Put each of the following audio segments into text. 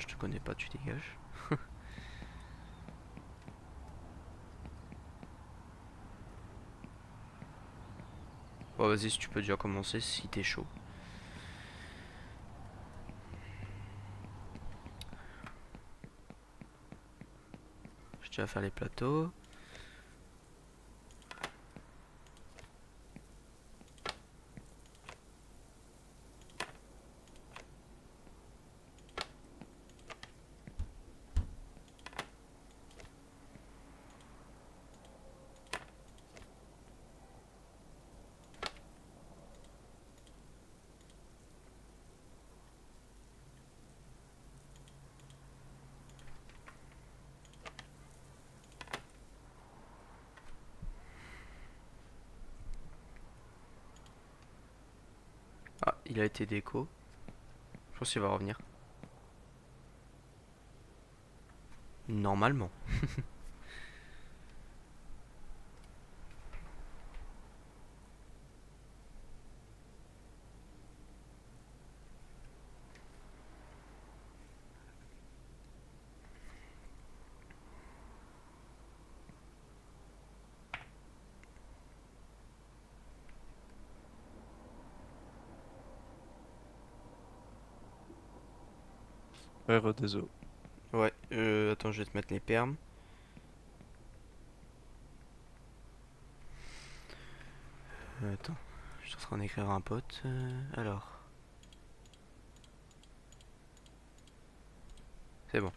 je te connais pas, tu dégages. Bon, vas-y, si tu peux déjà commencer, si t'es chaud. Je tiens à faire les plateaux. Ah, il a été déco. Je pense qu'il va revenir. Normalement. Ouais, désolé. Ouais, attends, je vais te mettre les permes. Attends, je suis en train d'écrire à un pote. Alors, c'est bon.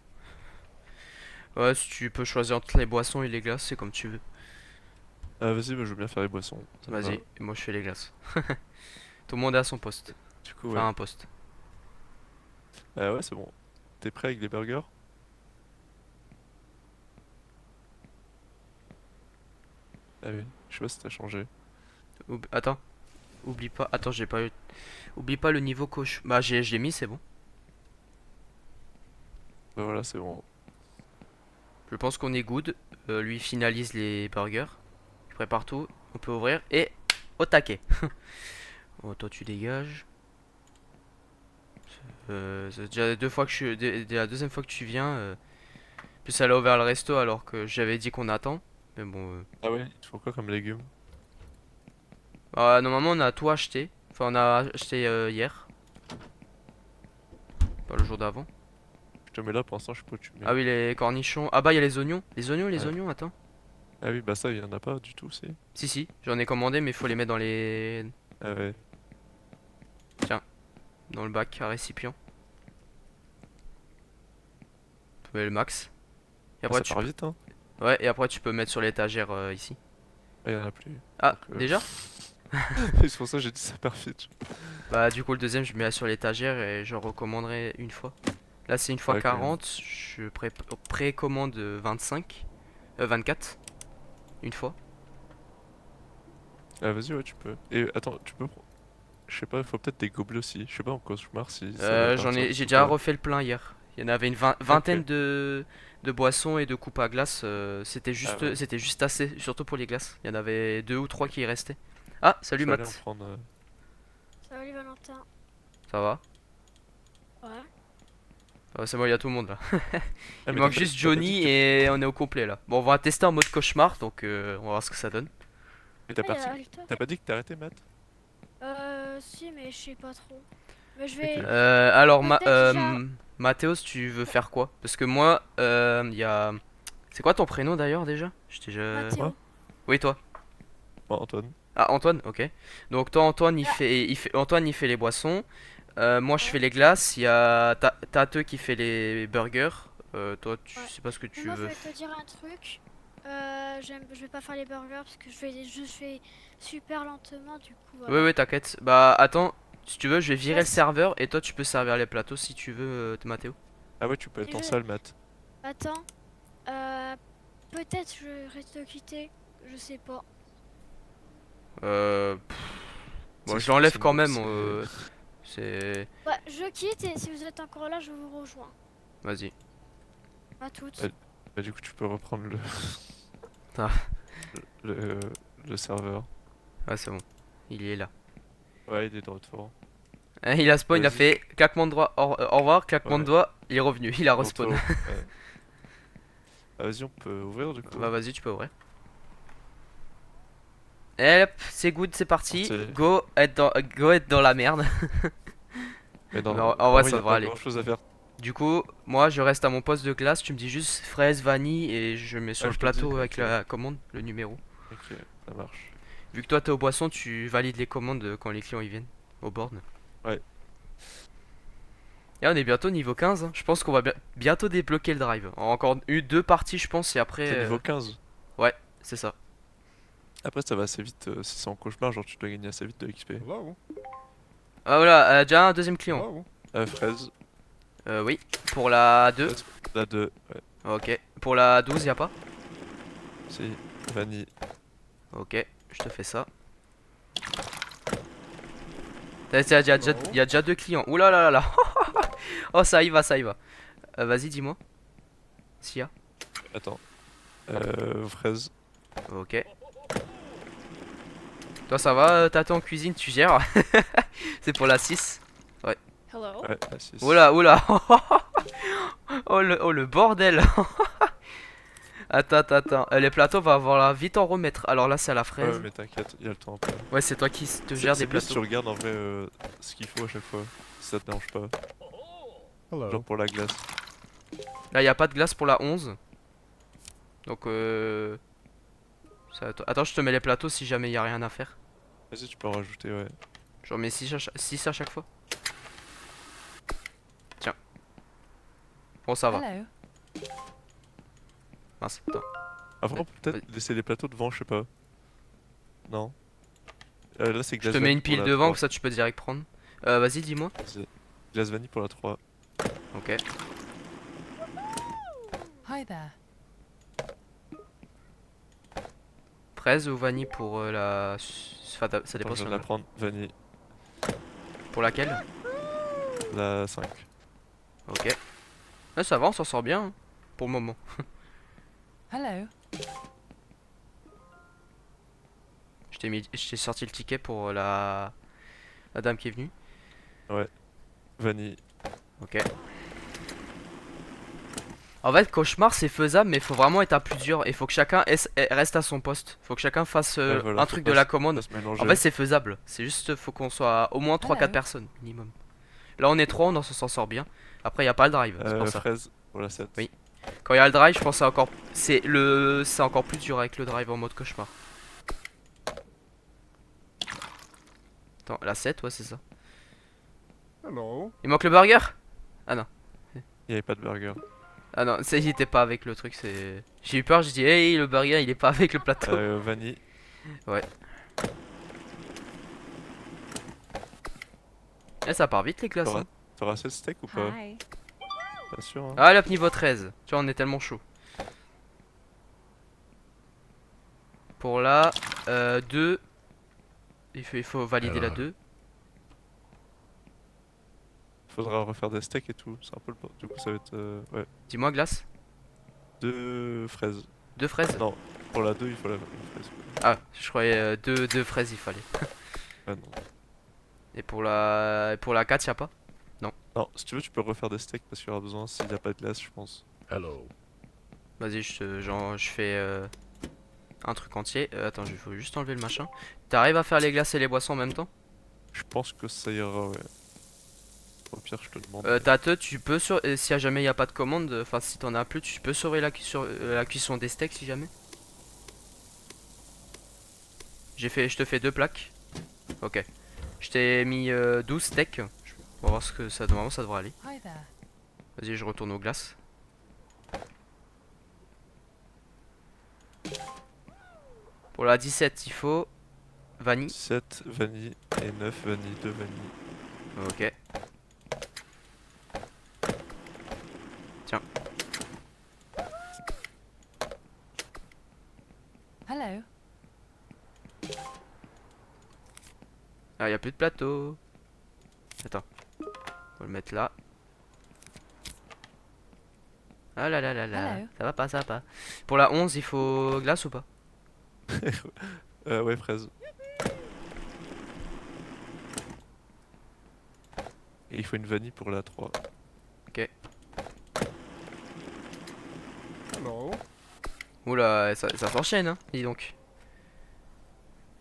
Ouais, si tu peux choisir entre les boissons et les glaces, c'est comme tu veux. Ah, vas-y, bah, je veux bien faire les boissons. Ça me Vas-y, va. et moi je fais les glaces. Tout le monde est à son poste. Du coup, ouais. Enfin, un poste. Ah ouais, c'est bon. T'es prêt avec les burgers? Ah oui, je sais pas si t'as changé. Attends, oublie pas. Attends, j'ai pas eu. Oublie pas le niveau coach. Bah, je l'ai mis, c'est bon. Bah voilà, c'est bon. Je pense qu'on est good. Lui finalise les burgers. Il prépare tout. On peut ouvrir. Et au taquet. Oh, toi, tu dégages. C'est déjà deux fois que dès la deuxième fois que tu viens. Plus elle a ouvert le resto alors que j'avais dit qu'on attend. Mais bon. Ah ouais, il te faut quoi comme légumes? Normalement, on a tout acheté. Enfin, on a acheté hier. Pas le jour d'avant. Je te mets là pour l'instant, je sais pas où tu Ah mets. oui, les cornichons. Ah bah, il y a les oignons. Les Ouais. oignons, attends. Ah oui, bah ça, il y en a pas du tout, c'est. Si, si, j'en ai commandé, mais il faut les mettre Ah ouais. Tiens, dans le bac à récipient. Tu mets le max. Et Ah, après, ça tu part peux. vite, hein. Ouais, et après, tu peux mettre sur l'étagère ici. Ah, il y en a plus. Ah, Donc, déjà? c'est pour ça que j'ai dit ça part vite. Bah, du coup, le deuxième, je mets sur l'étagère et je recommanderai une fois. Là, c'est une fois Ouais, ok. 40. Je précommande 25. 24. Une fois. Ah, vas-y, ouais, tu peux. Et attends, tu peux. Je sais pas, il faut peut-être des gobelets aussi. Je sais pas en cauchemar si ça va partir J'ai vite ou déjà pas. refait le plein hier. Il y en avait une vingtaine Ok. de boissons et de coupes à glace. Ah ouais. C'était juste assez, surtout pour les glaces. Il y en avait deux ou trois qui y restaient. Ah, salut Je vais aller en Matt. prendre. Salut Valentin. Ça va? Ouais. C'est bon, il y a tout le monde là. Ah, Il mais manque juste t'as pas dit Johnny que tu. et on est au complet là. Bon, on va tester en mode cauchemar, donc on va voir ce que ça donne. Mais t'as Ah, il y parti. a Alter. T'as pas dit que t'arrêtais, Matt? Si, mais je sais pas trop. Mais je Ok. vais Alors, peut-être déjà. Mathéos, tu veux faire quoi? Parce que moi, il y a. C'est quoi ton prénom d'ailleurs déjà? Je t'ai déjà. Moi? Mathéo. Oui, toi. Moi, Antoine. Ah, Antoine, ok. Donc, toi, Antoine, Ah, Antoine, il fait les boissons. Moi, je fais ouais, les glaces. Il y a Tateux qui fait les burgers. Toi, tu ouais. sais pas ce que Mais tu moi, je veux. vais te dire un truc. Je vais pas faire les burgers parce que je fais super lentement, du coup, Oui, voilà. oui, t'inquiète. Bah, attends, si tu veux, je vais virer le Vas-y. serveur et toi, tu peux servir les plateaux si tu veux, Mathéo. Ah ouais, tu peux Si être en je... salle, Matt. Attends. Euh, peut-être je reste quitter. Je sais pas. Euh. Bon, C'est je l'enlève c'est quand nous, même. c'est. C'est. Ouais, je quitte et si vous êtes encore là, je vous rejoins. Vas-y. À Bah, toutes. bah, du coup, tu peux reprendre Ah, le serveur. ouais, c'est bon. Il est là. Ouais, il est de retour. Il a spawn, il a Vas-y. fait claquement de doigts, au revoir, claquement de Ouais. doigts, il est revenu, il a respawn. Retour, ouais. Ah, vas-y, on peut ouvrir du coup. Bah vas-y, tu peux ouvrir. Et hop, c'est good, c'est parti. Parti. Go être dans la merde. Mais non, Mais en vrai, ça y a devrait pas aller. grand chose à faire. Du coup, moi je reste à mon poste de glace, tu me dis juste fraise, vanille et je mets sur Ah, le je te dis, plateau avec ok. la commande, le numéro. Ok, ça marche. Vu que toi t'es au boisson, tu valides les commandes quand les clients ils viennent au board. Ouais. Et on est bientôt niveau 15, hein. Je pense qu'on va bientôt débloquer le drive. Encore eu deux parties je pense et après... C'est niveau 15. Ouais, c'est ça. Après, ça va assez vite. Si c'est en cauchemar, genre tu dois gagner assez vite de XP. Hello? Ah voilà, déjà un deuxième client. Hello? Fraise. Oui, pour la 2. Fraise, la 2. Ouais. Ok. Pour la 12, y a pas? Si. Vanille. Ok, je te fais ça. Y a déjà deux clients. Ouh là là là là. Oh, ça y va, ça y va. Vas-y, dis-moi. S'il y a. Attends. Fraise. Ok. Toi, ça va, t'attends en cuisine, tu gères. C'est pour la 6. Hello. Ouais, la 6. Oula, oula. Oh le bordel. Attends. Les plateaux, va falloir vite en remettre. Alors là, c'est à la Ouais, fraise. mais t'inquiète, il y a le temps après. Ouais, c'est toi qui te gères des C'est bien si tu plateaux. regardes en vrai ce qu'il faut à chaque fois. Si ça te dérange pas. Genre Hello? pour la glace. Là, y a pas de glace pour la 11. Donc, Attends, je te mets les plateaux si jamais y a rien à faire. Vas-y, tu peux en rajouter, ouais. J'en mets 6 à chaque fois. Tiens. Bon, ça va. Hello. Mince, attends. Après, on peut peut-être laisser les plateaux devant, je sais pas. Non. Là, c'est Je glace te mets vanille une pour pile la devant, 3. comme ça tu peux direct prendre. Vas-y, dis-moi. Vas-y. Glace vanille pour la 3. Ok. Hi there. Fraise ou vanille pour la... Enfin, ça dépend Attends, je si viens on de a- la prendre. Vanille. Pour laquelle? La 5. Ok. Là, ça va, on s'en sort bien. Hein, pour le moment. Hello. Je t'ai sorti le ticket pour la dame qui est venue. Vanille. Ok. En fait, cauchemar c'est faisable, mais il faut vraiment être à plusieurs. Il faut que chacun reste à son poste. Faut que chacun fasse Ouais, voilà, un faut truc pas de la se- commande. pas se mélanger. En fait, c'est faisable. C'est juste, faut qu'on soit au moins 3-4 Hello. personnes minimum. Là, on est 3, on s'en sort bien. Après, il n'y a pas le drive. C'est pour ça. Fraise pour la 7. Oui. Quand il y a le drive, je pense que c'est encore plus dur avec le drive en mode cauchemar. Attends, la 7, ouais, c'est ça. Hello? Il manque le burger? Il n'y avait pas de burger. Ah non, il était pas avec le truc, c'est... J'ai eu peur, j'ai dit, hey, le burger, il est pas avec le plateau. Vanille. Eh, ça part vite les glaces. Hein. T'auras assez de steak ou pas? Hi. Pas sûr, hein. Ah, là, niveau 13. Tu vois, on est tellement chaud. Pour la 2, il faut valider la 2. Faudra refaire des steaks et tout. C'est un peu le. Du coup, ça va être. Ouais. Dis-moi, glace. 2 fraises. 2 fraises? Non, pour la 2, il faut la fraise. Ah, je croyais 2 fraises, il fallait. Ah non. Et pour la 4, y'a pas? Non, si tu veux, tu peux refaire des steaks parce qu'il y aura besoin s'il n'y a pas de glace, je pense. Hello? Vas-y, je fais un truc entier. Attends, il faut juste enlever le machin. T'arrives à faire les glaces et les boissons en même temps? Je pense que ça ira, ouais. Au pire, je te demande. Tu peux si jamais il y a pas de commande, enfin si t'en as plus, tu peux surveiller la cuisson des steaks si jamais. Je te fais 2 plaques. Ok. Je t'ai mis 12 steaks. On va voir ce que ça normalement ça devrait aller. Hi there. Vas-y, je retourne aux glaces. Pour la 17, il faut vanille. 7 vanille et 9 vanille, 2 vanille. Ok. Tiens. Hello. Ah, y a plus de plateau. Attends. Faut le mettre là. Ah là là là là. Hello. Ça va pas, ça va pas. Pour la 11, il faut glace ou pas? Ouais, fraise. Et il faut une vanille pour la 3. Hello. Oula, ça s'enchaîne, hein, dis donc.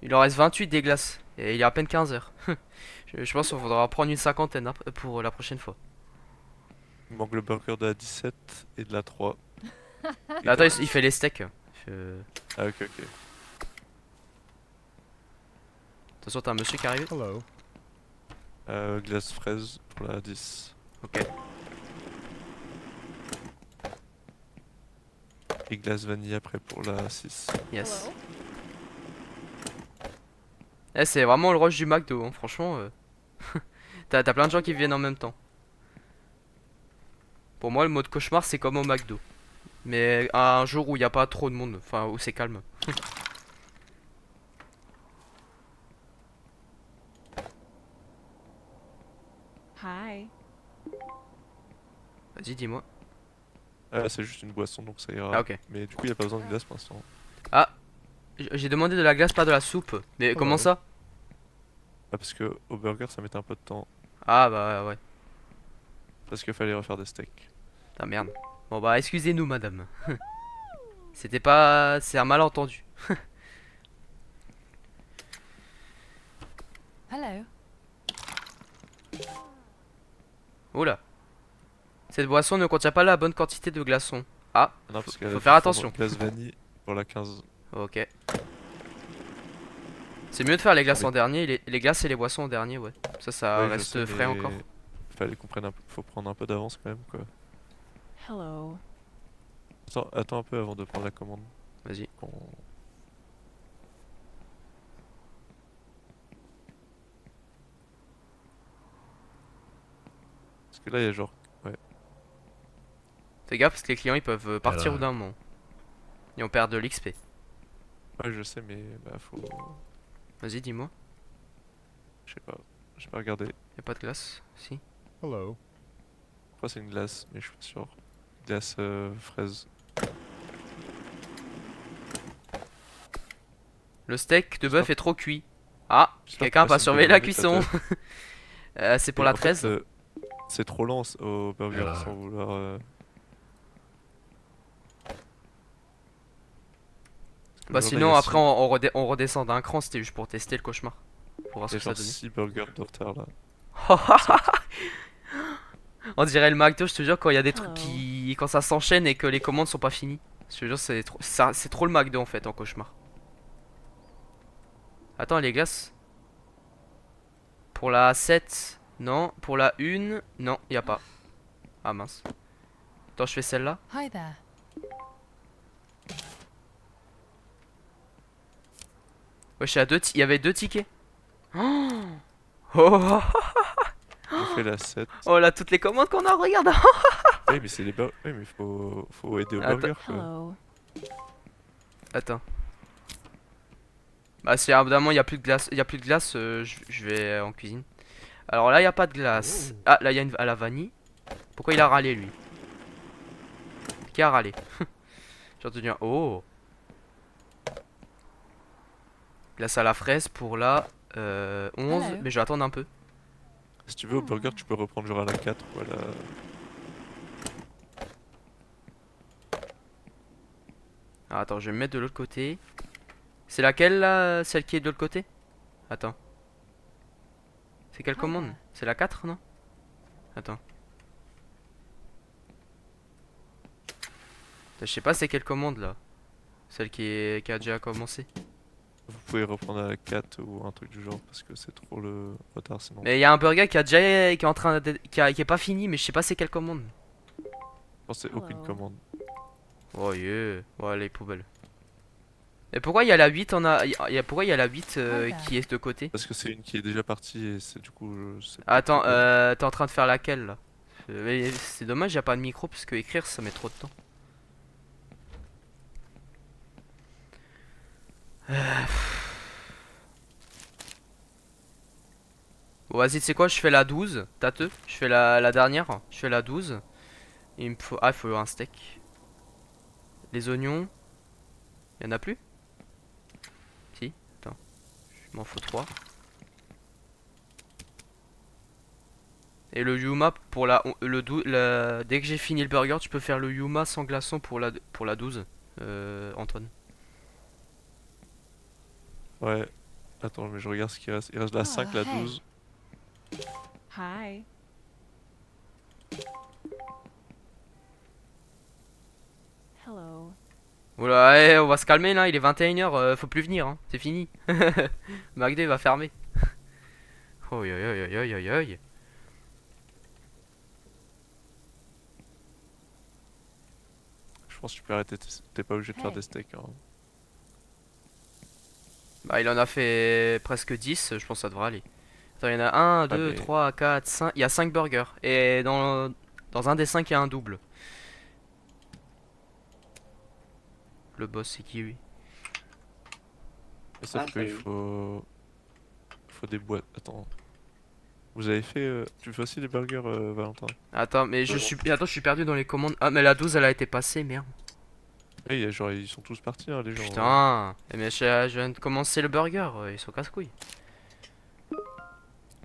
Il en reste 28 des glaces. Et il est à peine 15 heures. Je pense qu'il faudra prendre une cinquantaine hein, pour la prochaine fois. Il manque le burger de la 17 et de la 3. Et Attends, donc- il fait les steaks. Ah ok ok. Attention, t'as un monsieur qui arrive. Hello. Glace fraise pour la 10. Ok. Et glace vanille après pour la 6. Yes. Hello. Eh, c'est vraiment le rush du McDo, hein, franchement. T'as plein de gens qui viennent en même temps. Pour moi, le mode cauchemar, c'est comme au McDo. Mais un jour où il n'y a pas trop de monde, enfin où c'est calme. Hi. Vas-y, dis-moi. C'est juste une boisson donc ça ira. Ah, ok. Mais du coup il n'y a pas besoin de glace pour l'instant. J'ai demandé de la glace, pas de la soupe. Mais comment ouais. ça? Ah parce que au burger ça mettait un peu de temps. Ah, bah ouais. Parce qu'il fallait refaire des steaks. Ah merde. Bon bah excusez-nous madame. C'était pas... C'est un malentendu. Hello. Oula. Cette boisson ne contient pas la bonne quantité de glaçons. Ah, Ah non, parce qu'elle faut a faire dû attention. prendre glace vanille pour la 15. ok. C'est mieux de faire les glaces Oui. en dernier, les glaces et les boissons en dernier, ouais. Ça Ouais, je reste sais, frais mais encore. Fallait qu'on prenne un peu... Faut prendre un peu d'avance quand même quoi. Hello. Attends un peu avant de prendre la commande. Vas-y. Parce que là il y a genre... Fais gaffe parce que les clients ils peuvent partir Alors. au d'un moment. Et on perd de l'XP. Ouais je sais mais bah faut... Vas-y, dis-moi. Je sais pas. J'ai pas regardé. Y'a pas de glace? Si. Hello. Je crois que c'est une glace mais je suis pas sûr. Glace fraise. Le steak de J'espère- bœuf est trop cuit. Ah, J'espère quelqu'un que va c'est une surveiller bonne la minute, cuisson. C'est pour Et la en fait, 13. c'est trop lent au burger Alors. sans vouloir... Parce que Bah genre, là, sinon il y a après on redescend d'un cran, c'était juste pour tester le cauchemar. Pour voir Il y ce a que ça genre donnait. 6 burgers de retard là. On dirait le McDo, je te jure, quand il y a des trucs Hello. qui... Quand ça s'enchaîne et que les commandes sont pas finies. Je te jure, c'est trop le McDo en fait en cauchemar. Attends, les glaces. Pour la 7, non. Pour la 1, non, y a pas. Ah mince. Attends, je fais celle-là. Hi there. Ouais, je suis à il y avait 2 tickets. Oh, oh, J'ai fait la 7. oh là, toutes les commandes qu'on a, regarde. Oui mais c'est les burgers. Oui mais faut aider au Attends. burger quoi. Hello. Attends. Bah si évidemment il y a plus de glace, je vais en cuisine. Alors là il y a pas de glace. Ah là il y a une à la vanille. Pourquoi il a râlé lui? Qui a râlé? J'ai entendu un oh. Glace à la fraise pour la 11, Hello. mais je vais attendre un peu. Si tu veux au burger tu peux reprendre genre à la 4 ou à la... Ah, attends, je vais me mettre de l'autre côté. C'est laquelle là, celle qui est de l'autre côté? Attends. C'est quelle Hi commande? there. C'est la 4 non? Attends. Je sais pas c'est quelle commande là. Celle qui a déjà commencé. Vous pouvez reprendre à la 4 ou un truc du genre parce que c'est trop le retard sinon. Mais il y a un burger qui est en train qui est pas fini mais je sais pas c'est quelle commande. Je pense que c'est aucune Hello. commande. Oh yeah. Ouais les poubelles. Et pourquoi il y a la 8 pourquoi il y a la 8 qui est de côté? Parce que c'est une qui est déjà partie et c'est du coup... c'est pas Attends, trop bien. t'es en train de faire laquelle là? Mais c'est dommage, y a pas de micro parce que écrire ça met trop de temps. Bon, vas-y, tu sais quoi, je fais la 12, tâteux. Je fais la dernière, je fais la 12. Il me faut... Ah, il faut un steak. Les oignons. Y en a plus? Si, attends. Je m'en faut 3. Et le Yuma pour dès que j'ai fini le burger, tu peux faire le Yuma sans glaçon pour la 12, Antoine. Ouais. Attends, mais je regarde ce qu'il reste. Il reste la Oh, 5, la hey. 12. Hi. Hello. Oula, on va se calmer là, il est 21h, faut plus venir, hein. C'est fini. McDo va fermer. Oh yo yo yo yo yo yo. Je pense que tu peux arrêter. T'es pas obligé de faire Hey. des steaks. Hein. Bah il en a fait presque 10, je pense que ça devrait aller. Attends, il y en a 1, Ah, 2, mais 3, 4, 5. Il y a 5 burgers. Et dans un des 5, il y a un double. Le boss, c'est qui lui? mais sauf Ah, qu'il salut. faut des boîtes. Attends. Vous avez fait. Tu fais aussi des burgers, Valentin? Attends, mais je suis perdu dans les commandes. Ah, mais la 12, elle a été passée, merde. Oui, genre, ils sont tous partis, hein, les gens. Putain. Eh, mais je viens de commencer le burger, ils sont casse-couilles.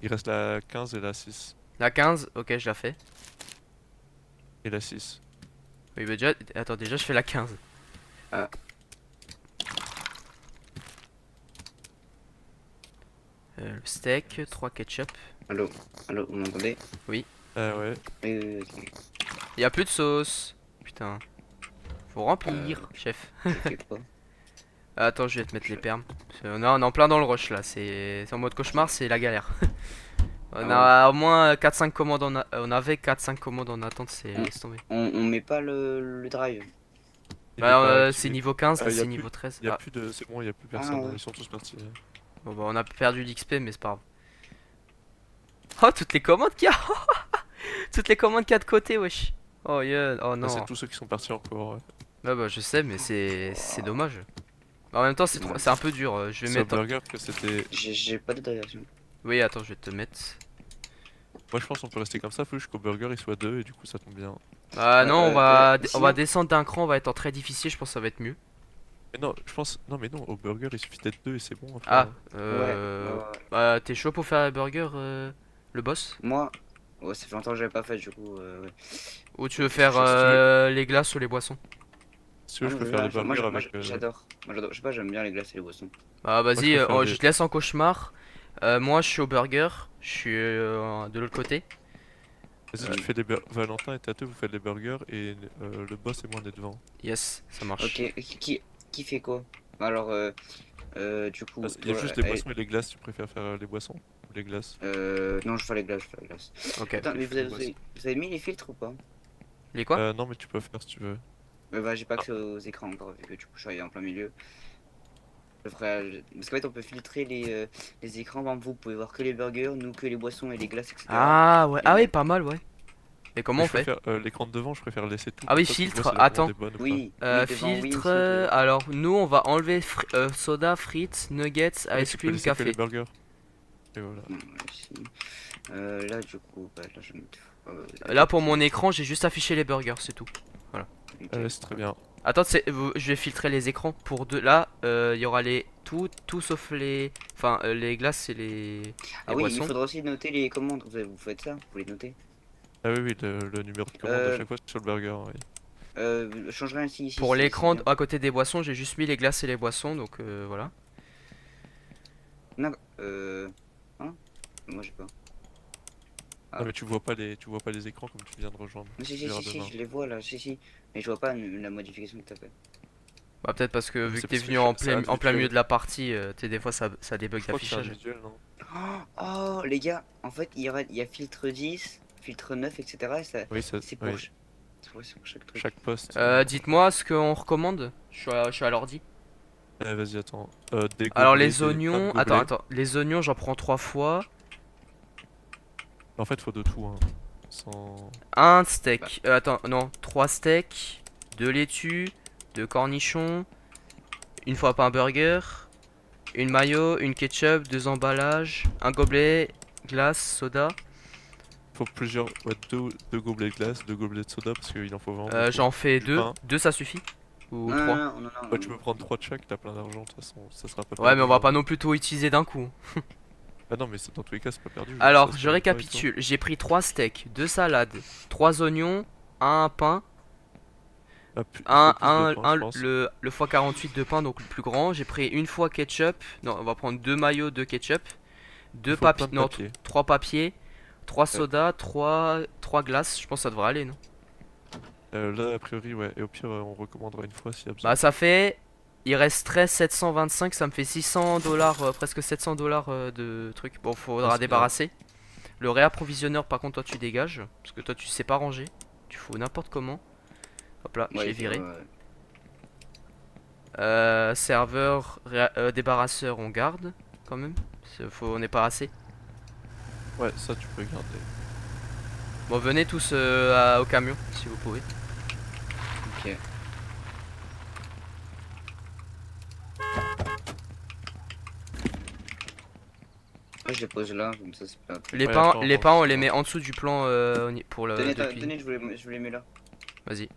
Il reste la 15 et la 6. La 15, ok, je la fais. Et la 6. Oui, mais déjà, attends, déjà, je fais la 15. Ah. Le steak, 3 ketchup. Allô, allô, vous m'entendez? Ah ouais. Oui, oui, ok. Il y a plus de sauce. Putain. Faut remplir, chef. Je fais quoi? Attends, je vais te mettre les permes. Parce que on est en plein dans le rush là. C'est en mode cauchemar, c'est la galère. On a au moins 4-5 commandes on avait 4-5 commandes en attente, c'est Mm. laisse tomber. On met pas le drive. Il est Bah, pas c'est activé. niveau 15, là y a c'est plus- niveau 13. Il y a Ah, plus de. C'est bon, il y a plus personne. ouais. Ils sont tous partis. bon bah on a perdu l'XP mais c'est pas grave. Oh toutes les commandes qu'il y a. Toutes les commandes qu'il y a de côté, wesh. Oh yeah, oh Ah, non. c'est tous ceux qui sont partis encore. Ouais. Bah je sais mais c'est dommage. En même temps c'est un peu dur, je vais C'est au mettre... burger que c'était. J'ai pas de direction. Oui attends je vais te mettre... Moi, je pense qu'on peut rester comme ça. Faut juste qu'au burger il soit 2 et du coup ça tombe bien. Ah non on va sinon- on va descendre d'un cran, on va être en très difficile, je pense que ça va être mieux. Mais non, je pense. Non, mais non, au burger il suffit d'être 2 et c'est bon. Après. Ah Ouais, ouais. bah t'es chaud pour faire le burger, le boss? Moi, ouais, ça fait longtemps que j'avais pas fait, du coup. Ouais. Ou tu veux faire Si tu veux. les glaces ou les boissons? Si tu veux, je Ah, peux mais faire les là, moi, burgers moi, avec. j'adore. Moi, j'adore. Je sais pas, j'aime bien les glaces et les boissons. Ah je vas-y, préfère je les- te laisse en cauchemar. Moi je suis au burger, je suis de l'autre côté. Vas-y, tu fais les Valentin et Tateux, vous faites les burgers et le boss et moi on est devant. Yes, ça marche. Ok, qui fait quoi? Alors, du coup. Il y a toi, juste les boissons et les glaces, tu préfères faire les boissons ou les glaces? Non, je fais les glaces, je fais les glaces. Ok. Attends, mais je fais les boissons. vous avez mis les filtres ou pas? Les quoi? Non, mais tu peux faire si tu veux. Bah, j'ai pas accès aux écrans encore, vu que du coup, je suis arrivé en plein milieu. Parce qu'en fait, on peut filtrer les écrans. Par exemple, vous pouvez voir que les burgers, nous que les boissons et les glaces, etc. Ah ouais, Et ah oui, bon. pas mal, ouais. Et comment on Je fait? préfère, l'écran de devant, je préfère laisser tout. Ah oui, comme ça, tu vois filtre, si la attends. commande est bonne ou pas. Oui, oui, devant, oui, Filtre, filtre. alors nous on va enlever soda, frites, nuggets, Oui, ice tu peux cream, laisser que café. les burgers. Et voilà. Non, ouais, si. Là, du coup, bah, là, je vais mettre. Là pour mon écran, j'ai juste affiché les burgers, c'est tout. Ok. C'est très bien. Attends, je vais filtrer les écrans pour deux. Là, il y aura tout sauf les, enfin les glaces et les Ah oui, il boissons. faudra aussi noter les commandes. Vous faites ça? Vous les notez? Ah oui, oui, le numéro de commande à chaque fois sur le burger. Oui. Je changerai ainsi ici. Pour c'est l'écran bien. à côté des boissons, j'ai juste mis les glaces et les boissons, donc voilà. Non, hein? Moi, j'ai pas. Ah. Non, mais tu vois pas les écrans comme tu viens de rejoindre. Mais si, Tu si, verras si, si, demain. je les vois là, si. Mais je vois pas la modification que t'as fait. Bah peut-être parce que Mais vu c'est que t'es parce que venu c'est en plein individuel. milieu de la partie, tu sais, des fois ça débug Je crois que c'est d'affichage. individuel, non? Oh, les gars, en fait, il y a filtre 10, filtre 9, etc. Et ça, Oui, ça. c'est pour, oui. c'est pour chaque truc. Chaque poste. Dites-moi ce qu'on recommande. Je suis à l'ordi. Vas-y, attends. Des Alors gobelets, les plein de oignons, gobelets. attends, les oignons j'en prends 3 fois. En fait, faut de tout. Hein. Sans. Un steak, attends, non, 3 steaks, 2 laitues, 2 cornichons, une fois pas un burger, une mayo, une ketchup, 2 emballages, un gobelet, glace, soda. Faut plusieurs. Ouais, deux gobelets de glace, 2 gobelets de soda parce qu'il en faut vraiment. beaucoup. J'en fais Du 2, pain. 2 ça suffit? Ou Non, 3? non, non, non, Ouais, tu peux prendre 3 de chaque, t'as plein d'argent, de toute façon, ça sera pas Ouais mais on va perdu, pas non plus tout utiliser d'un coup. Ah non, mais dans tous les cas, c'est pas perdu. Alors, Ça se je fait avec toi. récapitule. J'ai pris 3 steaks, 2 salades, 3 oignons, un pain, Ah, il faut plus de pain, je pense. le x48 de pain, donc le plus grand. J'ai pris une fois ketchup. Non, on va prendre 2 maillots de ketchup. Il 2 faut papiers. plein de Non, papier. 3 papiers. 3 sodas, 3 glaces. Je pense que ça devrait aller, non? Là, a priori, ouais. Et au pire, on recommandera une fois s'il y a besoin. Bah, ça fait. Il resterait 725. Ça me fait 600 $, presque 700 $ de trucs. Bon, Ah, faudra c'est bien. débarrasser. Le réapprovisionneur, par contre, toi, tu dégages. Parce que toi, tu sais pas ranger. Tu fous n'importe comment. Hop là, Ouais, j'ai viré. ouais. Serveur, débarrasseur, on garde quand même. On n'est pas assez. Ouais, ça, tu peux garder. Bon, venez tous au camion si vous pouvez. Ok. Moi je les pose là, comme ça c'est pas. Les Ouais, pains, attends, les attends, pains, on je les sais met pas. en dessous du plan pour le Tenez, depuis. tenez, je vous les mets là. Vas-y,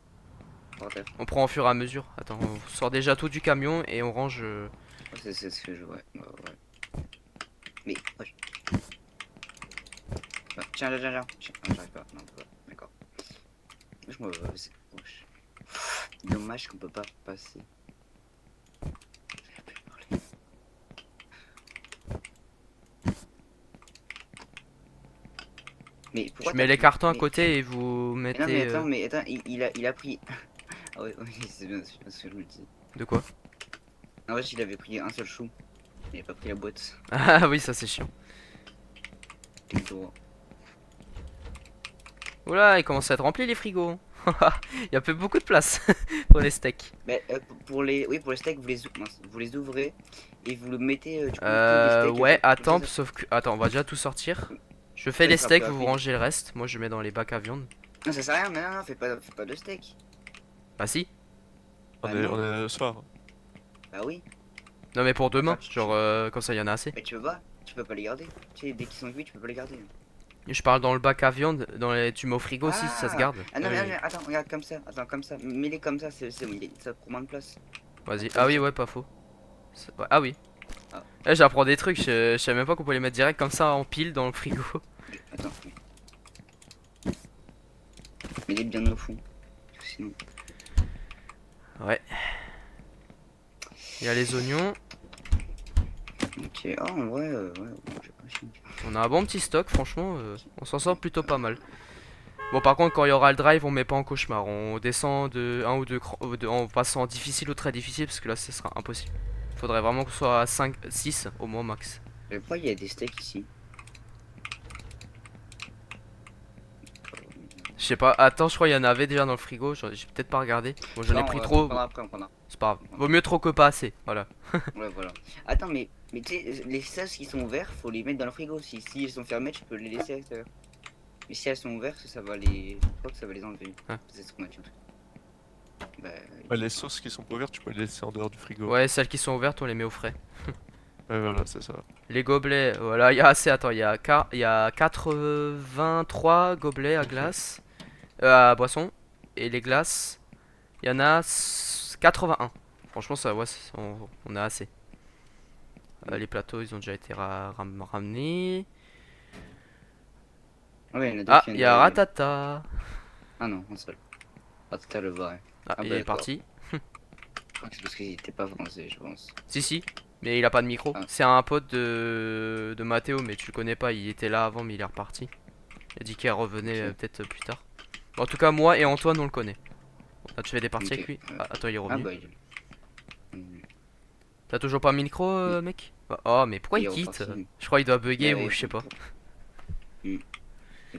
Par terre. on prend au fur et à mesure. Attends, on sort déjà tout du camion et on range. C'est ce que je vois. Ouais. Mais, ouais. Ah, tiens, tiens. Ah, j'arrive pas. Non, pas. D'accord. Moi, je me. C'est moche. Dommage qu'on peut pas passer. Mais pourquoi Je mets t'as les pris- cartons à mais- côté et vous mais mettez. non, mais attends, il a pris. Ah ouais, c'est bien ce que je me dis. De quoi? En fait, il avait pris un seul chou. Il avait pas pris la boîte. Ah oui, ça c'est chiant. Tout droit. Oula, il commence à être rempli les frigos. Il y a peu beaucoup de place pour les steaks. Mais pour les, oui, pour les steaks, vous les ouvrez et vous le mettez du coup, tous des steaks. Ouais, comme attends, ça, sauf que. Attends, on va déjà tout sortir. Je fais Ça les sera steaks, plus vous rapide. rangez le reste. Moi je mets dans les bacs à viande. Non, ça sert à rien, mais non, fais pas de steak. Bah si. Bah On non. est le soir. Bah oui, Non mais pour demain, Ah, genre comme ça il y en a assez. mais tu peux pas les garder. Tu sais, dès qu'ils sont cuits, tu peux pas les garder. Je parle dans le bac à viande, tu mets au frigo aussi, ça se garde. Ah non, Ah mais oui. non, attends, regarde comme ça, mets-les comme ça, ça prend moins de place. Vas-y. Ah oui, ouais, pas faux. Ouais, ah oui. Ah. Eh, j'apprends des trucs, je savais même pas qu'on pouvait les mettre direct comme ça en pile dans le frigo. Attends. Mets-les bien au fond. Sinon. Ouais. Il y a les oignons. Ok, ah en vrai, ouais, j'ai pas fini. On a un bon petit stock, franchement, on s'en sort plutôt pas mal. Bon, par contre, quand il y aura le drive, on met pas en cauchemar. On descend de 1 ou 2 en passant en difficile ou très difficile, parce que là, ce sera impossible. Faudrait vraiment qu'on soit à 5, 6 au moins max. Mais pourquoi il y a des steaks ici? Je sais pas, attends, je crois qu'il y en avait déjà dans le frigo, j'ai peut-être pas regardé. Bon, j'en ai Non, pris on trop, prendra après, on prendra. c'est pas grave. Vaut mieux trop que pas assez, voilà. Ouais, voilà. Attends, mais tu sais, les sauces qui sont ouvertes, faut les mettre dans le frigo aussi. Si elles sont fermées, tu peux les laisser à l'extérieur. Mais si elles sont ouvertes, ça va les. Je crois que ça va les enlever. Ah. C'est ce qu'on a dit. Bah, Ouais, les sauces qui sont pas ouvertes, tu peux les laisser en dehors du frigo. Ouais, celles qui sont ouvertes, on les met au frais. Ouais, voilà, c'est ça. Les gobelets, voilà, il y a assez, attends, il y a 83 gobelets à glace, à boisson, et les glaces, il y en a 81. Franchement, ça, ouais, on a assez. Les plateaux, ils ont déjà été ramenés. ouais, il y en a deux Ah, qui il viennent y a d'arriver. Ratata. Ah non, un seul. Ratata le vrai. Ah, Ah il bah, est d'accord. parti. Je crois que c'est parce qu'il était pas français, je pense. Si, mais il a pas de micro. Ah. C'est un pote de Mathéo, mais tu le connais pas, il était là avant, mais il est reparti. Il a dit qu'il revenait Ok. peut-être plus tard. En tout cas, moi et Antoine, on le connaît. Ah, tu fais des parties Ok. avec lui? Ah, attends, il est Ah revenu. bah, T'as toujours pas mis le micro, mec? Oh, mais pourquoi Il il est quitte? reparti. Je crois qu'il doit bugger Ouais, ou je sais pas. Mais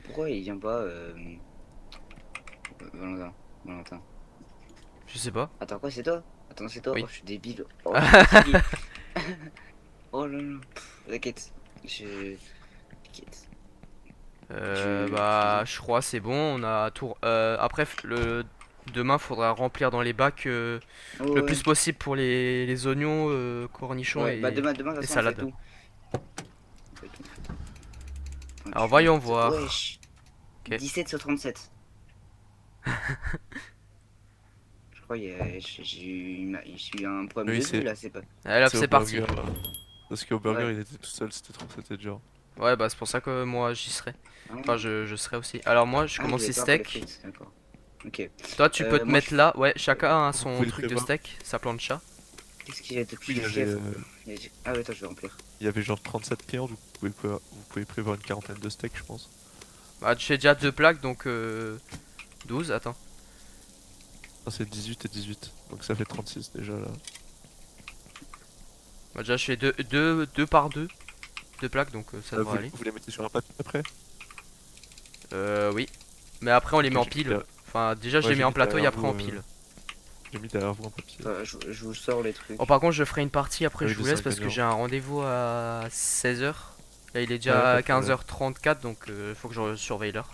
pourquoi il vient pas Valentin. Je sais pas. Attends, quoi, c'est toi? Attends, c'est toi? Oui. Oh, je suis débile. Oh, je suis fatigué. Oh là là. T'inquiète. T'inquiète. Bah, je crois c'est bon. On a tout. Après, demain, faudra remplir dans les bacs Oh, le ouais. plus possible pour les oignons, cornichons Ouais, et. bah demain, de toute et façon, salade. on fait tout. On fait tout. Alors, voyons voir. Wesh. Ok. 17 sur 37. Je crois que j'ai eu un problème Oui, de c'est- vue là, c'est pas. Allez, hop, au c'est parti. burger, Parce qu'au burger, Ouais. il était tout seul, c'était dur. Ouais, bah c'est pour ça que moi j'y serai. Ah, Enfin, je serai aussi. Alors moi, je ah, commence vous les avez peur pour les steaks. frites, d'accord. Ok. Toi, tu peux te Moi, mettre là. Ouais, chacun a Vous son pouvez truc de prévoir. steak, sa plancha. qu'est-ce qu'il y a de Oui, plus fièvre Ah ouais, attends, je vais remplir. il y avait genre 37 clients, donc vous pouvez prévoir une quarantaine de steaks, je pense. Bah, tu fais déjà 2 plaques, donc 12. Attends. Ah, c'est 18 et 18, donc ça fait 36 déjà là. Bah, déjà, je fais 2 par 2. 2 plaques, donc ça devrait aller. Vous les mettez sur un papier après? Oui. Mais après, on les met en J'ai mis pile. derrière- Enfin, déjà, je Ouais, les j'ai mets en mis plateau et derrière après vous, en pile. J'ai mis derrière vous un papier. Attends, je vous sors les trucs. Oh, par contre, je ferai une partie après, Avec je vous les laisse cinq parce que gagnants. j'ai un rendez-vous à 16h. Là, il est Ouais, déjà pas à de problème. 15h34, donc faut que je surveille l'heure.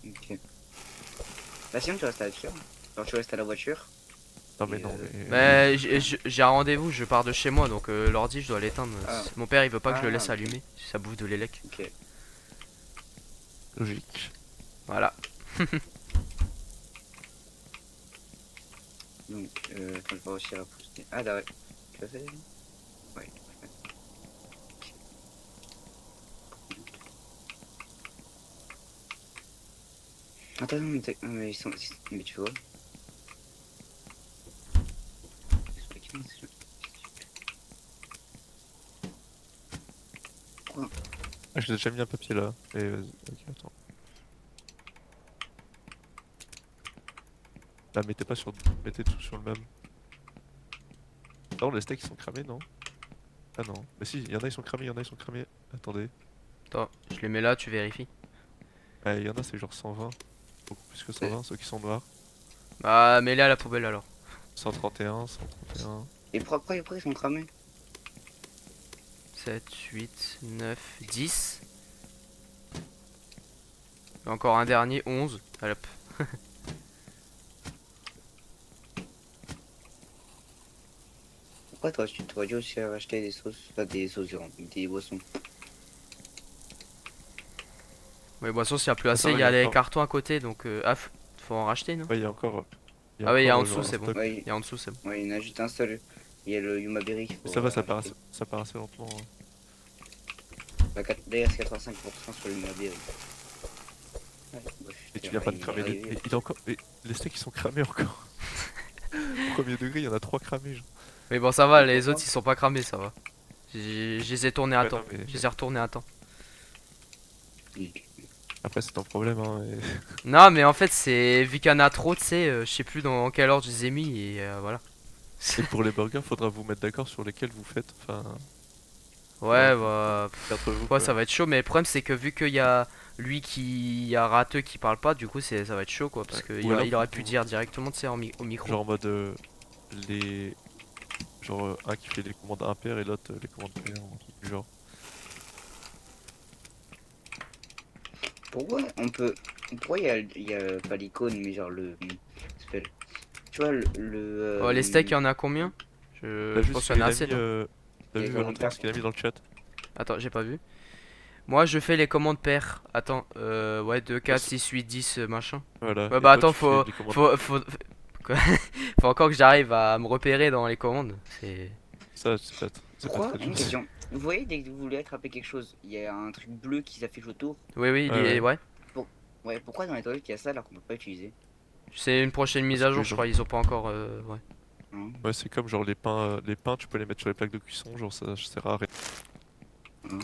Ok. Bah sinon tu restes à la voiture. Alors tu restes à la voiture. Non mais Et, non, mais... Mais j'ai un rendez-vous, je pars de chez moi, donc l'ordi, je dois l'éteindre. Ah. Mon père, il veut pas que je le Ah, laisse ok. allumer, ça bouffe de l'élec. Ok. Logique. Voilà. Donc attends, je vais réussir à poster. Ah là ouais. Tu l'as fait déjà? Ouais. Ok. Attends, non, mais ils sont. Mais tu vois. Ils sont pas 15, Ah, j'ai déjà mis un papier là. Et vas-y, ok, attends. Là, mettez tout sur le même. Non, les steaks ils sont cramés, non? Ah non. Mais si, il y en a ils sont cramés, il y en a ils sont cramés. Attendez. Attends, je les mets là, tu vérifies. Il y en a c'est genre 120. Beaucoup plus que 120, ceux qui sont noirs. Bah, mets-les à la poubelle alors. 131, 131. Et pourquoi ils sont cramés? 7, 8, 9, 10. Et encore un dernier, 11. Allez hop. Pourquoi toi tu t'aurais dû aussi acheter des sauces, pas des sauces, des boissons. Ouais, boisson, s'il y a plus assez, va, il il y y a a les encore. cartons à côté, donc faut en racheter, non? Ouais, il y a encore. Ah ouais, il y a en encore, dessous, genre, c'est un bon. stock. Ouais, Il y a en dessous, c'est bon. ouais, il y en a juste un seul. Il y a le Yuma Berry qu'il faut. Mais ça va, acheter. ça part assez lentement. Hein. Bah, d'ailleurs, c'est 85% sur le Yuma Berry. Ouais, bref, Et tu viens pas de cramer les... arrivé. il est encore... les steaks ils sont cramés encore. Premier degré, il y en a 3 cramés. Genre. Mais bon, ça va, Et les pourquoi autres ils sont pas cramés, ça va. Je les ai tournés à Ouais, temps. non, mais- Je les ai retournés à temps. Après, c'est ton problème. Hein, et... Non, mais en fait, c'est vu qu'il y en a trop, tu sais, je sais plus dans quel ordre je les ai mis et voilà. et pour les burgers, faudra vous mettre d'accord sur lesquels vous faites. Enfin, Ouais, Ouais. bah. entre vous. Ouais, quoi. ça va être chaud, mais le problème c'est que vu qu'il y a lui qui. Il y a Rateux qui parle pas, du coup, ça va être chaud quoi. Parce Ouais. qu'il Ou alors, il aurait faut- pu dire directement, tu sais, au micro. Genre en mode les. Genre un qui fait les commandes impaires et l'autre les commandes paires, ou un truc du genre. Pourquoi on peut. Pourquoi il y a pas l'icône, mais genre le. ça s'appelle- Tu vois, Oh, les steaks, il y en a combien? T'as Je vu pense ce qu'il y en a qu'il a assez, mis, non? T'as Il y a vu combien de Valentin paires ce qu'il a mis dans le chat? Attends, j'ai pas vu. Moi, je fais les commandes paires. Attends, ouais, 2, 4, c'est- 6, 8, 10, machin. Voilà. Ouais, et bah toi, attends, tu fais les commandes. Quoi faut encore que j'arrive à me repérer dans les commandes. C'est. Ça, c'est pas Pourquoi très Une dur. question. Vous voyez, dès que vous voulez attraper quelque chose, il y a un truc bleu qui s'affiche autour. Oui, oui, il Ouais, est. ouais. Ouais. Ouais, pourquoi dans les toilettes il y a ça alors qu'on peut pas utiliser? C'est une prochaine mise Parce à que jour, les je gens- crois. Ils ont pas encore. Ouais. Hein Ouais, c'est comme genre les pains, tu peux les mettre sur les plaques de cuisson, genre ça sert à rien. Hein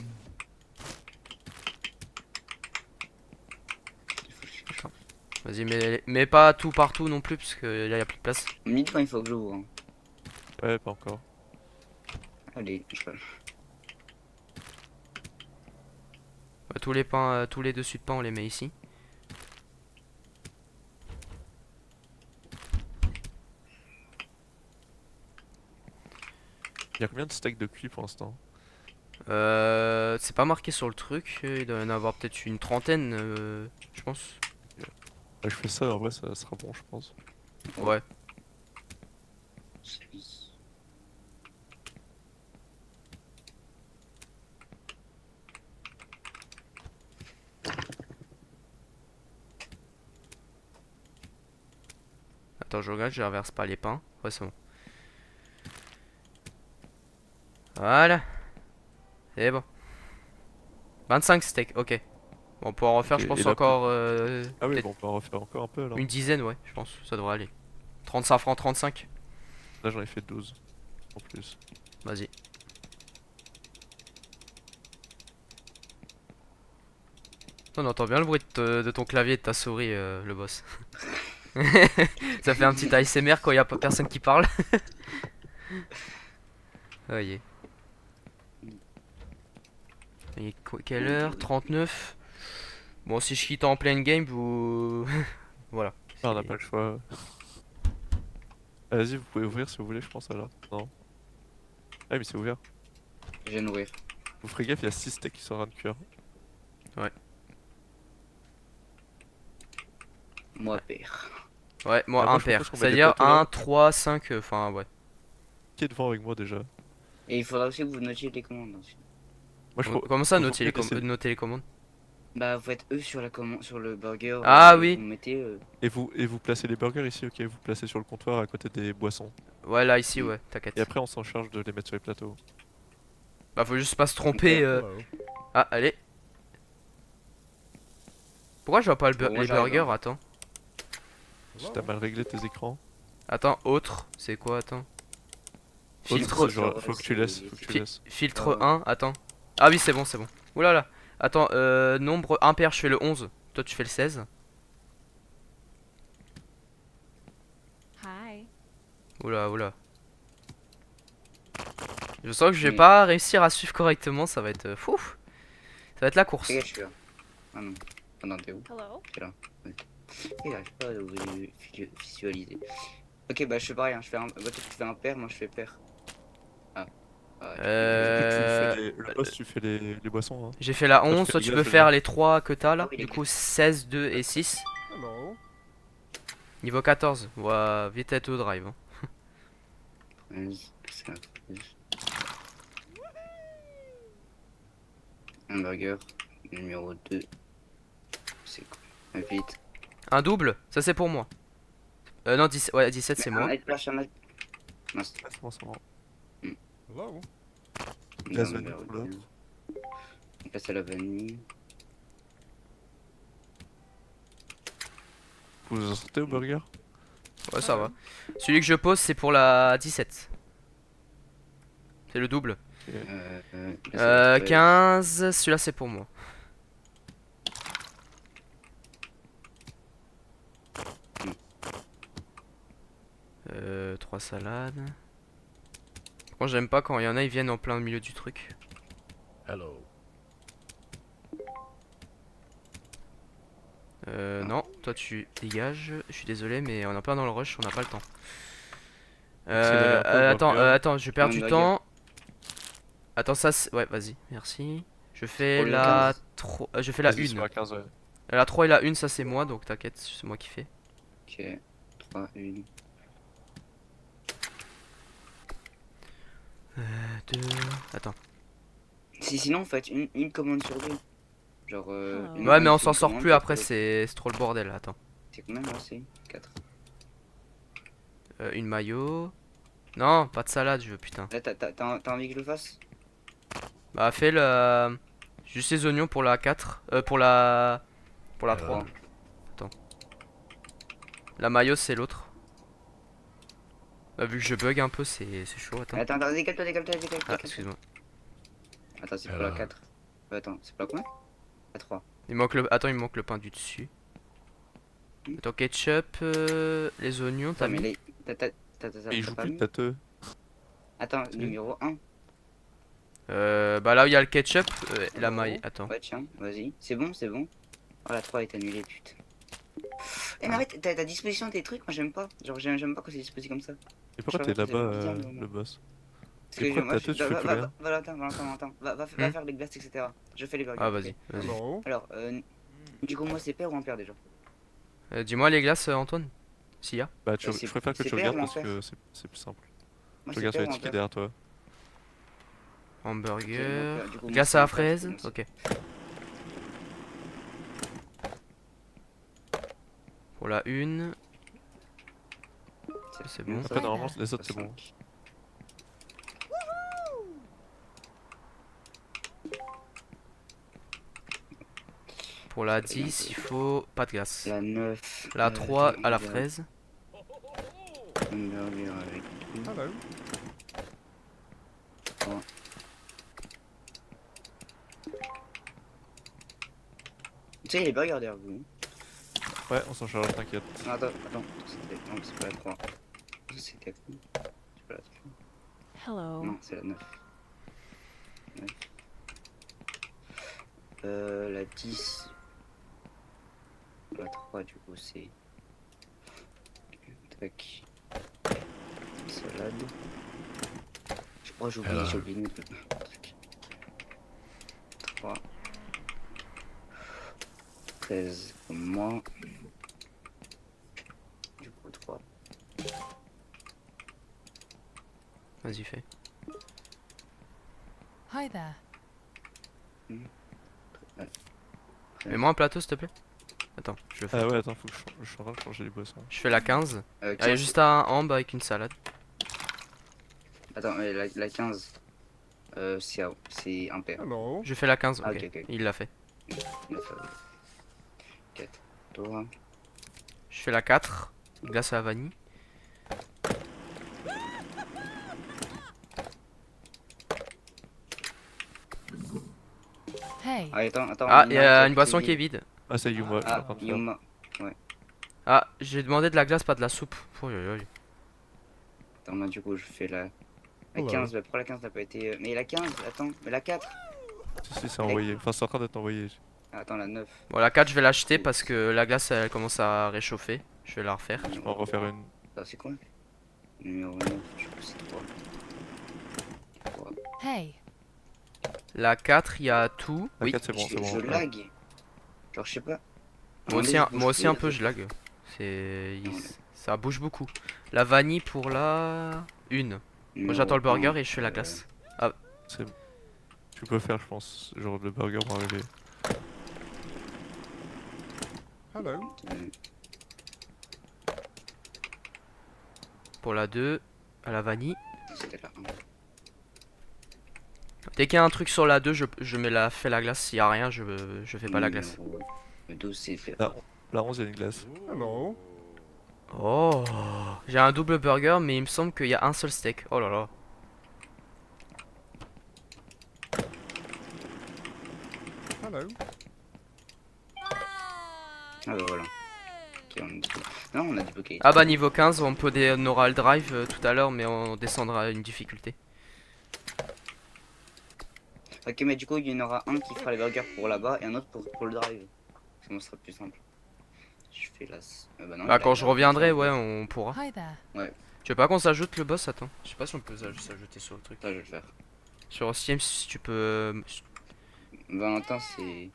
Vas-y, mais pas tout partout non plus, parce que là, y a plus de place. Me dites quand il faut que j'ouvre. Hein. Ouais, pas encore. Allez, Ouais, tous les pains, tous les dessus de pain, on les met ici. Il y a combien de steaks de cuit pour l'instant? C'est pas marqué sur le truc. Il doit y en avoir peut-être une trentaine, je pense. Ouais, je fais ça, en vrai, ça sera bon, je pense. Ouais. Attends, je regarde, je reverse pas les pains. Ouais, c'est bon. Voilà. C'est bon. 25 steaks, ok. Bon, on pourra en refaire, Ok, je pense, et là, encore Ah oui, peut-être bon, on peut en refaire encore un peu alors. une dizaine, ouais, je pense. Ça devrait aller. 35 francs, 35. Là, j'en ai fait 12 en plus. Vas-y. On entend bien le bruit de ton clavier et de ta souris, le boss. Ça fait un petit ASMR quand il y a pas personne qui parle. Voyez. Il est quelle heure? 39. Bon, si je quitte en pleine game, vous... voilà. Ah, on n'a pas le choix. Ah, vas-y, vous pouvez ouvrir si vous voulez, je pense alors. Non. Ah, mais c'est ouvert. Je viens d'ouvrir. Vous ferez gaffe, il y a 6 steaks qui sont en train de cuire. Moi, père. Ouais, moi, Ah, moi, un je pair. propose qu'on mette des C'est-à-dire plateaux là. 1, 3, 5, enfin, ouais. Qui est devant avec moi déjà? Et il faudra aussi que vous notiez les commandes. Ensuite. Moi, Comment ça, faut noter les, que vous noter les commandes? Bah, vous faites E sur la commande, sur le burger. Ah oui. Vous mettez. Et vous placez les burgers ici, ok? Vous placez sur le comptoir à côté des boissons. Ouais, là, ici, ouais, t'inquiète. Et après, on s'en charge de les mettre sur les plateaux. Bah, faut juste pas se tromper. Hello. Ah, allez. Pourquoi je vois pas Bon, moi, les j'arrive, burgers? hein. Attends. Si t'as mal réglé tes écrans. Attends, autre. C'est quoi? Attends. Autre, Filtre, genre, faut que tu laisses, c'est- faut que tu fi- laisses. filtre 1. Attends. Ah oui, c'est bon, c'est bon. Ouh là là. Attends, nombre impair, je fais le 11. Toi, tu fais le 16. Hi. Oula, oula. Je sens que je vais Mais- pas réussir à suivre correctement. Ça va être fou. Ça va être la course. Regarde, je suis là. Ah non. Ah non, t'es où? Hello. Il arrive pas à vous visualiser. Ok, bah je fais pareil. Hein. Je fais un... bah, toi, tu fais un paire, moi je fais paire. Ah. Ah, Le boss, tu fais les boissons, hein. J'ai fait la Toi, tu 11. fais Toi, les tu glaces, peux faire vas-y. les 3 que t'as là. Ah oui, les Du coup, 16, 2 et 6. Hello. Niveau 14. Ouah, vite être au drive. Hein. Un burger. Numéro 2. C'est quoi? Vite. Un double, ça c'est pour moi. Non, 17, ouais, 17 c'est moi. Un plage, un mince. Ah, c'est bon, c'est bon. Hello. Glace Non, vanille mais pour l'autre. On passe à la vanille. Vous vous en sortez au burger? Ouais, ça va. Celui que je pose c'est pour la 17. C'est le double. Là, ça va être, 15, celui-là c'est pour moi. Mm. 3 salades. Moi j'aime pas quand il y en a ils viennent en plein milieu du truc. Hello. Non, toi tu dégages. Je suis désolé mais on est en plein dans le rush, on n'a pas le temps. Accélérez un peu le Attends, burger. attends, je perds Un du burger. temps. Attends, ça c'est... Ouais, vas-y, merci. Je fais Pour le la 15. 3... je fais la Vas-y, sur 1. la 15, ouais. La 3 et la 1, ça c'est moi, donc t'inquiète, c'est moi qui fais. Ok. 3, 1. 2... Attends. Sinon, en fait, une commande sur deux. Genre. Ah. une Ouais, mais on commande s'en sur sort une plus commande, après, c'est trop le bordel, attends. C'est combien là? C'est 4. Une maillot... Non, pas de salade, je veux, putain. Là, t'as envie que je le fasse? Bah, fais le... Juste les oignons pour la 4. Pour la... Pour la 3. Attends. La maillot, c'est l'autre. Bah, vu que je bug un peu, c'est chaud, attends. Attends, décale-toi, décale-toi, Ah, décale-toi. excuse-moi. Attends, c'est pour la 4. Attends, c'est pour la combien? La 3. Il manque le... Attends, il me manque le pain du dessus. Attends, ketchup, les oignons, t'as Attends, mais mis... les. T'as Et il t'as joue pas plus mis? de tâteux. Attends, numéro 1. Bah là où il y a le ketchup, la maille... Attends. Ouais, tiens, vas-y. C'est bon, c'est bon. Oh, la 3 est annulée, putain. Eh, mais arrête, t'as disposition tes trucs, moi j'aime pas. Genre, j'aime pas quand c'est disposé comme ça. Et pourquoi Je t'es savais pas là-bas, que t'allais me dire, le boss? Parce Et que pourquoi moi, t'as tu fais plus rien? Attends, va Hmm. faire les glaces, etc. Je fais les burgers. Ah, ok. vas-y, vas-y. Hello. Alors, du coup, moi c'est pair ou impair déjà? Dis-moi les glaces, Antoine. S'il y a. Bah, c'est- je préfère que c'est tu pair regardes ou parce impair? que c'est plus simple. Moi Tu regardes sur pair les ou tickets impair? derrière toi. Hamburger. Ok, donc, du coup, moi, Glace c'est à la impair, fraise. c'est bon, Ok. Pour la 1. C'est bon. Après, normalement, les autres, c'est bon. Pour la 10, il faut pas de glace. La 9. La 3 à la fraise. Hamburger avec tout. Hello. Tu sais, les burgers derrière vous. Ouais, on s'en charge, t'inquiète. Non, attends, non, c'est pas la 3. C'est la 4. C'est pas la 3. Hello. Non, c'est la 9. La 10. La 3, du coup, c'est. Tac. Salade. Oh, j'ai oublié le truc. 3. 13 comme moi. Du coup, 3. Vas-y, fais. Hi there. Mets-moi un plateau, s'il te plaît. Attends, je le fais. Ah ouais, attends, faut que je suis en train de changer les boissons. Je fais la 15. Il y a 15. juste un hambre avec une salade. Attends, mais la 15. C'est impair. Hello. Je fais la 15, Ah, ok. ok. Il l'a fait. 4. Toi. Je fais la 4. Glace à la vanille. Hey. Ah, attends. Ah, il y a une boisson qui est vide. Ah, c'est Yuma, je suis en Ah, train de faire. Yuma. Ah, j'ai demandé de la glace, pas de la soupe. Oh, Attends, moi, du coup, je fais la Hello. 15. Pourquoi la 15 n'a pas été. Mais la 15, attends, mais la 4. Si, c'est envoyé. Enfin, c'est en train d'être envoyé. Ah, attends, la 9. Bon, la 4, je vais l'acheter parce que la glace, elle commence à réchauffer. Je vais la refaire. Je vais en refaire une. Ah, c'est quoi? Numéro 9, je crois que c'est 3. Hey. La 4, il y a tout. La Oui, 4, c'est bon, c'est bon. Je ouais. lag. Genre, je sais pas. moi aussi un peu, je lag. Ça bouge beaucoup. La vanille pour la 1. Moi, j'attends le burger et je fais la glace. C'est... Tu peux faire, je pense. Genre, le burger va arriver. Hello. Pour la 2, à la vanille. C'était là. Dès qu'il y a un truc sur la 2, fais la glace. S'il y a rien, je fais pas la glace. Le 12, c'est fait. Ah. La 11, il y a une glace. Hello. Oh, j'ai un double burger, mais il me semble qu'il y a un seul steak. Oh là là. Hello. Ah, bah voilà. Ok, on est dessus. Non, on a débloqué. Ah bah niveau 15, on aura le drive tout à l'heure, mais on descendra une difficulté. Ok, mais du coup, il y en aura un qui fera les burgers pour là-bas et un autre pour le drive. Ça sera plus simple. Je fais la. Bah non, Ah, il quand a- je reviendrai, ouais, on pourra. Hi there. Tu veux pas qu'on s'ajoute le boss? Attends, je sais pas si on peut s'ajouter sur le truc. Ça, je vais le faire. Sur Steam, si tu peux. Valentin, c'est.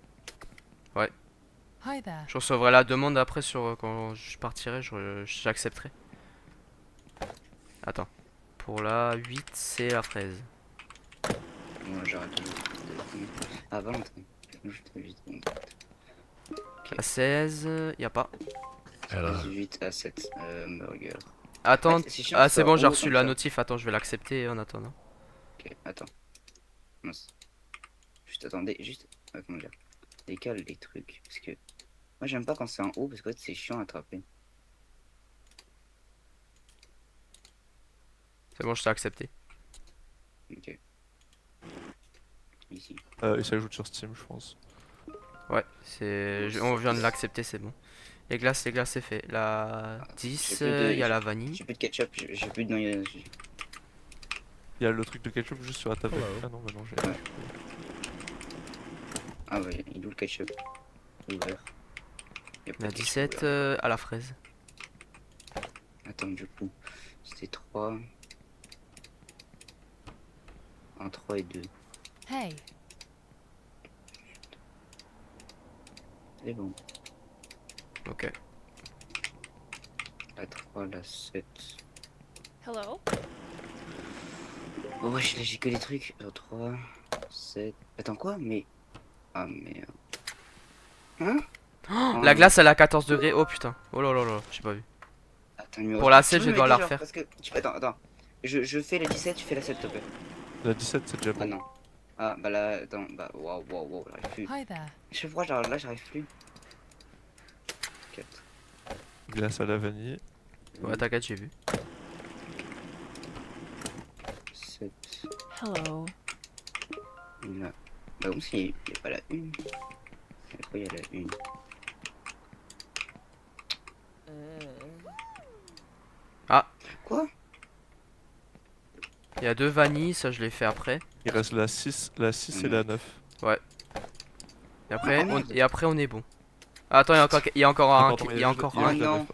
Hi there. Je recevrai la demande après quand je partirai, j'accepterai. Attends. Pour la 8, c'est la fraise. Moi, j'arrête de. Ah, Valentin. Je te vite. La 16, y a pas. Hello. 18 à 7. Burger. Attends, c'est chiant, ah ça c'est bon, j'ai haut reçu comme la ça. notif. Attends, je vais l'accepter en attendant. Ok, attends. Mince. Juste attendez, juste. Comment dire? Décale les trucs. Parce que. Moi, j'aime pas quand c'est en haut parce que c'est chiant à attraper. C'est bon, je t'ai accepté. Ok. Ici. Il s'ajoute sur Steam, je pense. Ouais, on vient de l'accepter, c'est bon. Les glaces, c'est fait. La 10, plus de- il y a la vanille. J'ai plus de ketchup, j'ai plus de noyau. Il y a le truc de ketchup juste sur la table. Hello. Ah non, bah non, j'ai. Ouais. Ah ouais, il est où le ketchup? Ouvert. Y a pas La de ketchup 17, ouvert. à la fraise. Attends, du coup, c'était 3. Un 3 et 2. Hey. C'est bon. Ok. La 3, la 7. Hello. Oh ouais, j'ai que des trucs. 3, 7. Attends, quoi? Mais. Ah merde. Hein? Oh, la glace, elle a 14 degrés. Oh putain. Oh là là là, j'ai pas vu. Attends, numéro Pour la Tu 7, peux je me dois l'aider, la genre, refaire. Parce que. Attends. Je fais la 17, tu fais la 7, s'il te plaît. La 17, c'est déjà Ah bon. non. Ah, bah là, attends, bah, waouh, j'arrive plus. Hi there. Je sais pas, là, j'arrive plus. 4. Glace à la vanille. Ouais, t'inquiète, j'ai vu. 7. Hello. Là. Bah, bon, il y a pas la 1. Pourquoi il y a la 1? Ah, Quoi? il y a 2 vanilles, ça je l'ai fait après. Il reste la 6 et la 9. Et après, Ah, merde. on est bon. Ah, attends, il y a encore Ah, un. pardon, Il y a juste- encore il y a un. juste la non. 9.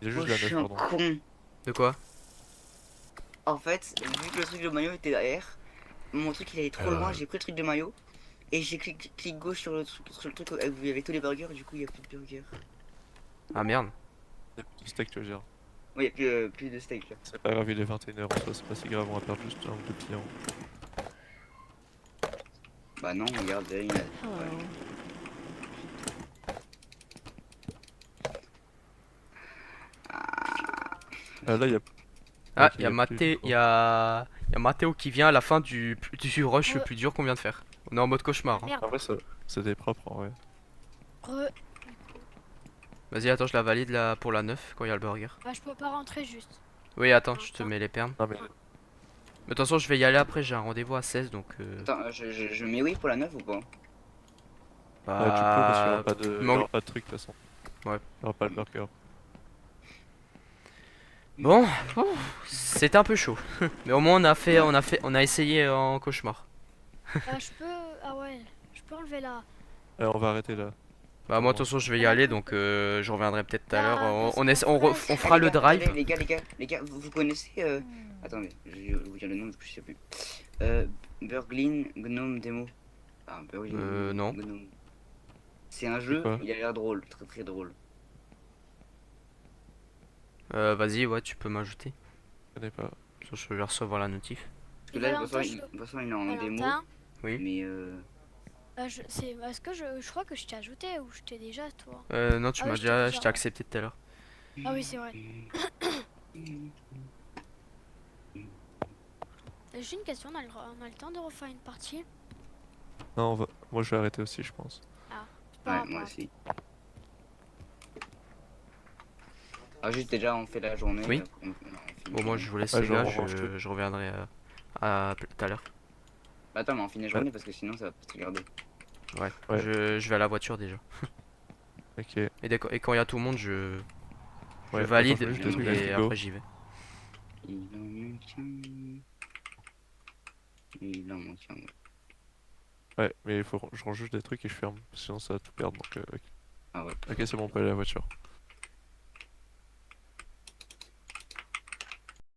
Il y a juste Oh, la je 9, suis un pardon. con. De quoi? En fait, vu que le truc de maillot était derrière, mon truc il allait trop loin, j'ai pris le truc de maillot. Et j'ai clic gauche sur le truc où il y avait tous les burgers, du coup il y a plus de burgers. Ah merde. Il y a plus de steak, tu veux dire. Oui, il y a plus de steak là. C'est pas grave, il est 21h en soi, c'est pas si grave, on va perdre juste un ou deux clients. Bah non, regarde, là, il y a... Hello. Là, il y a. Ah, Ok, il y a plus, Matteo, du coup. il y a Matteo qui vient à la fin du rush le Ouais. plus dur qu'on vient de faire. On est en mode cauchemar. Hein. Merde. En vrai, c'était propre en vrai. Re... Vas-y, attends, je la valide là pour la 9 quand il y a le burger. Bah, je peux pas rentrer juste. Oui, attends, je te mets les permes. Non, mais. Mais de toute façon, je vais y aller après, j'ai un rendez-vous à 16 donc. Attends, je mets oui pour la 9 ou pas? Tu peux parce qu'il y aura Bah. pas de, il y manque- aura pas de truc de toute façon. Ouais. Il y aura pas le burger. Bon, c'était un peu chaud. Mais au moins on a essayé en cauchemar. Je peux... Ah ouais, je peux enlever la... On va arrêter là. Bah moi de toute façon je vais y aller donc je reviendrai peut-être tout à l'heure. On fera Ah, le les gars, drive. attendez, les gars, vous connaissez... Attendez, je vais vous dire le nom, je sais plus. Burglin Gnome Demo. Ah, Burglin Non. Gnome. C'est un jeu, quoi il a l'air drôle, très très drôle. Vas-y, ouais, tu peux m'ajouter. Je connais pas. Je vais recevoir la notif. Parce que là, de toute façon, il est en démo, Valentin, Oui. mais est-ce que je crois que je t'ai ajouté ou je t'ai déjà toi? Non, tu Ah m'as oui, je t'ai déjà, déjà, je t'ai ouais. accepté tout à l'heure. Ah oui, c'est vrai. J'ai une question, on a le temps de refaire une partie? Non, moi je vais arrêter aussi, je pense. C'est pas ouais, grave, moi pas aussi. Ah, juste déjà, on fait la journée. Oui. on finit Bon, moi la je vous laisse Ouais, les je gars, revanche tout. je reviendrai tout à l'heure. Bah, attends, mais on finit la journée parce que sinon ça va pas se regarder. Ouais, Ouais. je vais à la voiture déjà. Ok. Et quand il y a tout le monde, je Ouais, valide attends, je mets juste des trucs dans le et frigo. après j'y vais. Il en manque un. Il en manque un. Ouais, mais je range juste des trucs et je ferme, sinon ça va tout perdre. Donc, ok. Ah ouais. Ok, c'est bon, on peut aller à la voiture.